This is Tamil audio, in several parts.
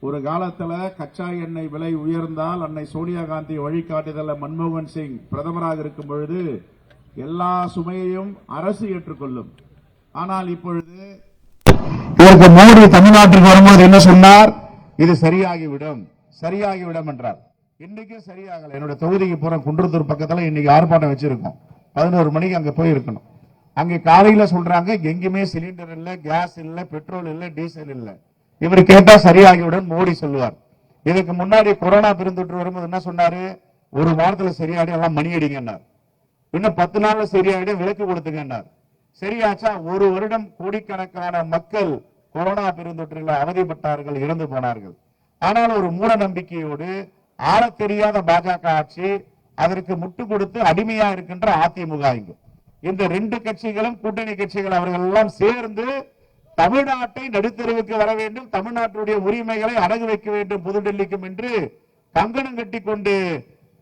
ஒரு காலத்துல கச்சா எண்ணெய் விலை உயர்ந்தால் அன்னை சோனியா காந்தி வழிகாட்டுதல மன்மோகன் சிங் பிரதமராக இருக்கும் பொழுது எல்லா சுமையையும் அரசு ஏற்றுக்கொள்ளும். ஆனால் இப்பொழுது இதற்கு மோடி தமிழ்நாட்டிற்கு வரும்போது என்ன சொன்னார்? இது சரியாகிவிடும் சரியாகிவிடும் என்றார். இன்னைக்கு சரியாகல. என்னோட தொகுதிக்கு போற குன்றத்தூர் பக்கத்துல இன்னைக்கு ஆர்ப்பாட்டம் வச்சிருக்கோம். 11 மணிக்கு அங்க போய் இருக்கணும். அங்க காலையில சொல்றாங்க எங்குமே சிலிண்டர் இல்ல, கேஸ் இல்ல, பெட்ரோல் இல்ல, டீசல் இல்ல. இவர் கேட்டா சரியாகிவிடும் மோடி சொல்லுவார். இதுக்கு முன்னாடி கொரோனா பெருந்தொற்று வரும்போது என்ன சொன்னாரு? ஒரு வாரத்துல சரியாயிடும், எல்லாம் மணி அடிங்கன்னார். இன்னும் 10 நாள்ல சரியாயிடும், விலக்கு கொடுத்துங்கன்னார். சரியாச்சா? ஒரு வருடம் கோடிக்கணக்கான மக்கள் கொரோனா பெருந்தொற்றில் அவதிப்பட்டார்கள், இறந்து போனார்கள். ஆனால் ஒரு மூட நம்பிக்கையோடு ஆள தெரியாத பாஜக ஆட்சி, அதற்கு முட்டு கொடுத்து அடிமையா இருக்கின்ற அதிமுக. இந்த 2 கட்சிகளும் கூட்டணி கட்சிகள் அவர்கள் எல்லாம் சேர்ந்து தமிழ்நாட்டை நடுத்தருவுக்கு வர வேண்டும், தமிழ்நாட்டுடைய உரிமைகளை அடகு வைக்க வேண்டும் புதுடெல்லிக்கும் என்று கங்கணம் கட்டி கொண்டு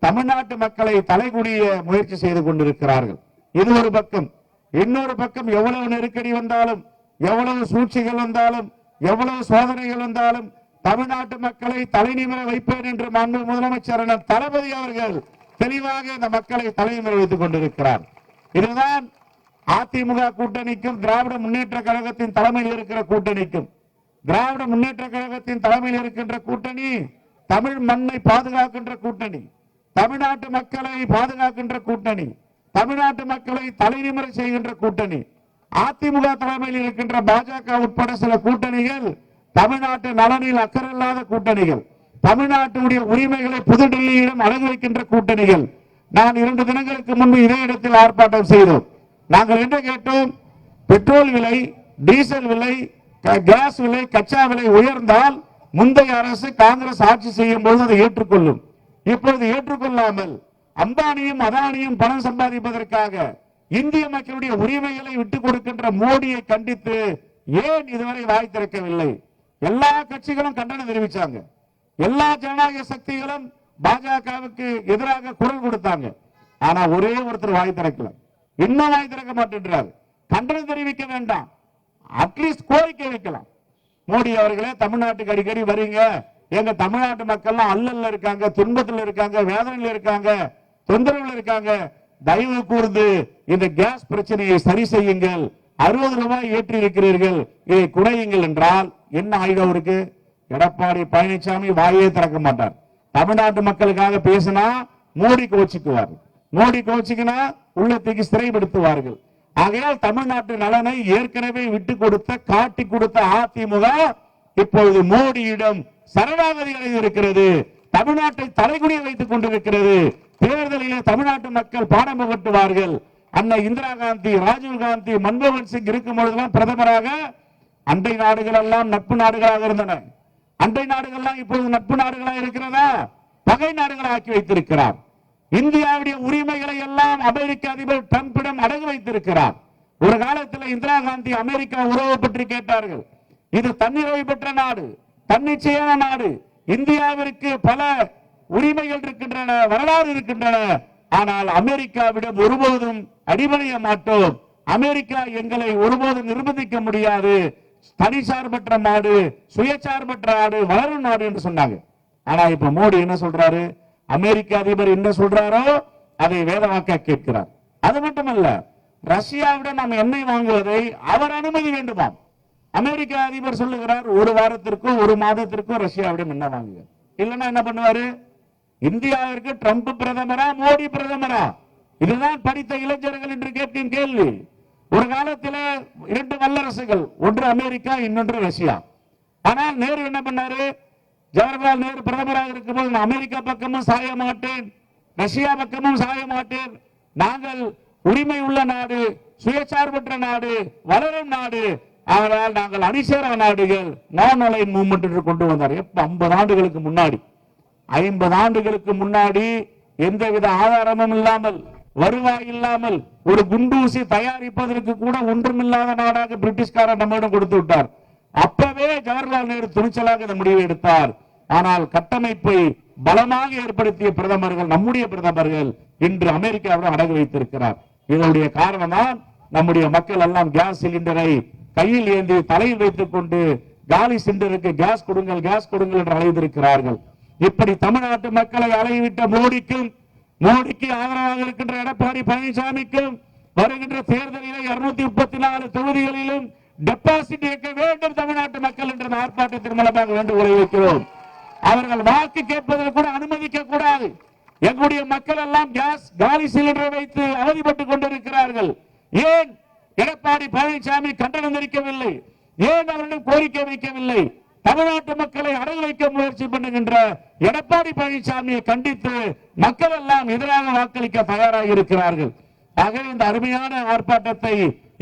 தமிழ்நாட்டு மக்களை தலைகுனிய முயற்சி செய்து கொண்டிருக்கிறார்கள். இது ஒரு பக்கம். இன்னொரு பக்கம் எவ்வளவு நெருக்கடி வந்தாலும், எவ்வளவு சூழ்ச்சிகள் வந்தாலும், எவ்வளவு சோதனைகள் வந்தாலும் தமிழ்நாட்டு மக்களை தலைநிமிர வைப்பேன் என்று மாண்பு முதலமைச்சர் தளபதி அவர்கள் தெளிவாக இந்த மக்களை தலைநிமிர வைத்துக் கொண்டிருக்கிறார். இதுதான் அதிமுக கூட்டணிக்கும் திராவிட முன்னேற்ற கழகத்தின் தலைமையில் இருக்கிற கூட்டணிக்கும். திராவிட முன்னேற்ற கழகத்தின் தலைமையில் இருக்கின்ற கூட்டணி தமிழ் மண்ணை பாதுகாக்கின்ற கூட்டணி, தமிழ்நாட்டு மக்களை பாதுகாக்கின்ற கூட்டணி, தமிழ்நாட்டு மக்களை தலைநிமிர செய்கின்ற கூட்டணி. அதிமுக தலைமையில் இருக்கின்ற பாஜக உட்பட சில கூட்டணிகள் தமிழ்நாட்டு நலனில் அக்கறையில்லாத கூட்டணிகள், தமிழ்நாட்டுடைய உரிமைகளை புதுடெல்லியிடம் அடகு வைக்கின்ற கூட்டணிகள். நான் 2 தினங்களுக்கு முன்பு இதே இடத்தில் ஆர்ப்பாட்டம் செய்தோம். நாங்கள் என்ன கேட்டோம்? பெட்ரோல் விலை, டீசல் விலை, கேஸ் விலை, கச்சா விலை உயர்ந்தால் முந்தைய அரசு காங்கிரஸ் ஆட்சி செய்யும் போது அதை ஏற்றுக்கொள்ளும். இப்பொழுது ஏற்றுக்கொள்ளாமல் அம்பானியும் அதானியும் பணம் சம்பாதிப்பதற்காக இந்திய மக்களுடைய உரிமைகளை விட்டுக் கொடுக்கின்ற மோடியை கண்டித்து ஏன் இதுவரை வாய் திறக்கவில்லை? எல்லா கட்சிகளும் கண்டனம் தெரிவிச்சாங்க. எல்லா ஜனநாயக சக்திகளும் பாஜகவுக்கு எதிராக குரல் கொடுத்தாங்க. ஆனா ஒரே ஒருத்தர் வாய் திறக்கல. இன்னும் வாய் திறக்க மாட்டேன்றார். கண்டனம் தெரிவிக்க வேண்டாம், அட்லீஸ்ட் கோரிக்கை வைக்கலாம். மோடி அவர்களே, தமிழ்நாட்டுக்கு அடிக்கடி வரீங்க, எங்க தமிழ்நாட்டு மக்கள் அல்லல்ல இருக்காங்க, துன்பத்தில் இருக்காங்க, வேதனையில் இருக்காங்க, தொந்தரவில் இருக்காங்க, தயவு கூர்ந்து இந்த கேஸ் பிரச்சனையை சரி செய்யுங்கள், 60 ரூபாய் ஏற்றி இருக்கிறீர்கள், இதை குறையுங்கள் என்றால் என்ன ஆயுதம் இருக்கு? எடப்பாடி பழனிசாமி வாயே திறக்க மாட்டார். தமிழ்நாட்டு மக்களுக்காக பேசினா மோடி கோச்சிக்குவார், மோடி கோச்சிக்கினா உள்ளத்துக்கு சிறைப்படுத்துவார்கள். ஆகையால் தமிழ்நாட்டு நலனை ஏற்கனவே விட்டு கொடுத்த, காட்டி கொடுத்த அதிமுக இப்பொழுது மோடியிடம் சரணாகதி அடைந்திருக்கிறது, தமிழ்நாட்டை தலைகுனிய வைத்துக் கொண்டிருக்கிறது. தேர்தலிலே தமிழ்நாட்டு மக்கள் பாடம் புகட்டுவார்கள். அன்னை இந்திரா காந்தி, ராஜீவ் காந்தி, மன்மோகன் சிங் இருக்கும் பொழுதெல்லாம் பிரதமராக அண்டை நாடுகள் எல்லாம் நட்பு நாடுகளாக இருந்தன. அண்டை நாடுகள் இப்பொழுது நட்பு நாடுகளாக இருக்கிறதா? பகை நாடுகளாக ஆக்கி வைத்திருக்கிறார். இந்தியாவுடைய உரிமைகளை எல்லாம் அமெரிக்க அதிபர் டிரம்பிடம் அடகு வைத்திருக்கிறார். ஒரு காலத்தில் இந்திரா காந்தி அமெரிக்கா உறவு பற்றி கேட்டார்கள். இது தன்னிறைவு பெற்ற நாடு, தன்னிச்சையான நாடு, இந்தியாவிற்கு பல உரிமைகள் இருக்கின்றன, வரலாறு இருக்கின்றன. ஆனால் அமெரிக்காவிடம் ஒருபோதும் அடிபணிய மாட்டோம், அமெரிக்கா எங்களை ஒருபோதும் நிர்பந்திக்க முடியாது, தனிசார்பற்ற நாடு, சுயசார்பற்ற நாடு, வளரும் நாடு என்று சொன்னாங்க. ஆனா இப்ப மோடி என்ன சொல்றாரு? அமெரிக்க அதிபர் என்ன சொல்றாரோ அதை வேதவாக்க கேட்கிறார். அது மட்டுமல்ல, ரஷ்யாவிடம் நாம் எண்ணெய் வாங்குவதை அவர் அனுமதி வேண்டுமாம். அமெரிக்க அதிபர் சொல்லுகிறார், 1 வாரத்திற்கும் 1 மாதத்திற்கும் ரஷ்யாவிடம் என்ன வாங்குங்க, இல்லைன்னா என்ன பண்ணுவாரு? இந்தியாவிற்கு ட்ரம்ப் பிரதமரா, மோடி பிரதமரா? இதுதான் படித்த இளைஞர்கள் என்று கேட்கும் கேள்வி. ஒரு காலத்தில் 2 வல்லரசுகள், ஒன்று அமெரிக்கா, இன்னொன்று ரஷ்யா. ஆனால் நேரு என்ன பண்ணாரு? ஜவஹர்லால் நேரு பிரதமராக இருக்கும்போது நான் அமெரிக்கா பக்கமும் சாய மாட்டேன், ரஷ்யா பக்கமும் சாய மாட்டேன், நாங்கள் உரிமை உள்ள நாடு, சுயசார்பற்ற நாடு, வளரும் நாடு, ஆனால் நாங்கள் அணிசேரா நாடுகள், நான் அலைன் மூவ்மெண்ட் என்று கொண்டு வந்தார். எப்ப? 50 ஆண்டுகளுக்கு முன்னாடி. 50 ஆண்டுகளுக்கு முன்னாடி எந்தவித ஆதாரமும் இல்லாமல், வருவாய் இல்லாமல், ஒரு குண்டூசி தயாரிப்பதற்கு கூட ஒன்றுமில்லாத நாடாக பிரிட்டிஷ்காரர் நம்மிடம் கொடுத்து விட்டார். அப்பவே ஜவஹர்லால் நேரு துணிச்சலாக இந்த முடிவை எடுத்தார். ஆனால் கட்டமைப்பை பலமாக ஏற்படுத்திய பிரதமர்கள், நம்முடைய பிரதமர்கள் இன்று அமெரிக்காவிடம் அடகு வைத்திருக்கிறார். இதனுடைய காரணம் தான் நம்முடைய மக்கள் எல்லாம் கேஸ் சிலிண்டரை கையில் ஏந்தி தலையில் வைத்துக் கொண்டு காலி சிலிண்டருக்கு கேஸ் கொடுங்கள் என்று அழைத்திருக்கிறார்கள். இப்படி தமிழ்நாட்டு மக்களை அலைவிட்ட மோடிக்கு ஆதரவாக இருக்கின்ற எடப்பாடி பழனிசாமிக்கும் வருகின்ற தேர்தலில் 234 தொகுதிகளிலும் டெபாசிட் இயக்க வேண்டும் தமிழ்நாட்டு மக்கள் என்ற ஆர்ப்பாட்டத்தின் மூலமாக வேண்டுகோளை வைக்கிறோம். அவர்கள் வாக்கு கேட்பதற்கு கூட அனுமதிக்க கூடாது. எங்களுடைய மக்கள் எல்லாம் கேஸ் காலி சிலிண்டரை வைத்து அவதிப்பட்டுக் கொண்டிருக்கிறார்கள். ஏன் எடப்பாடி பழனிசாமி கண்டனம் தெரிவிக்கவில்லை? ஏன் அவரிடம் கோரிக்கை வைக்கவில்லை? தமிழ்நாட்டு மக்களை அடகு வைக்க முயற்சி பண்ணுகின்ற எடப்பாடி பழனிசாமியை கண்டித்து மக்கள் எல்லாம் எதிராக வாக்களிக்க தயாராக இருக்கிறார்கள். ஆகவே இந்த அருமையான ஆர்ப்பாட்டத்தை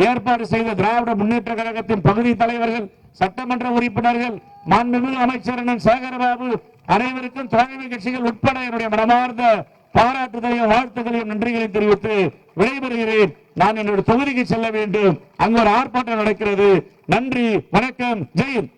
ஏற்பாடு செய்த திராவிட முன்னேற்ற கழகத்தின் பகுதி தலைவர்கள், சட்டமன்ற உறுப்பினர்கள், மாண்புமிகு அமைச்சர் சேகரபாபு அனைவருக்கும் தோழமை கட்சிகள் உட்பட என்னுடைய மனமார்ந்த பாராட்டுதலையும் வாழ்த்துக்களையும் நன்றிகளை தெரிவித்து விடைபெறுகிறேன். நான் என்னுடைய தொகுதிக்கு செல்ல வேண்டும். அங்கு ஒரு ஆர்ப்பாட்டம் நடக்கிறது. நன்றி, வணக்கம், ஜெய் ஹிந்த்.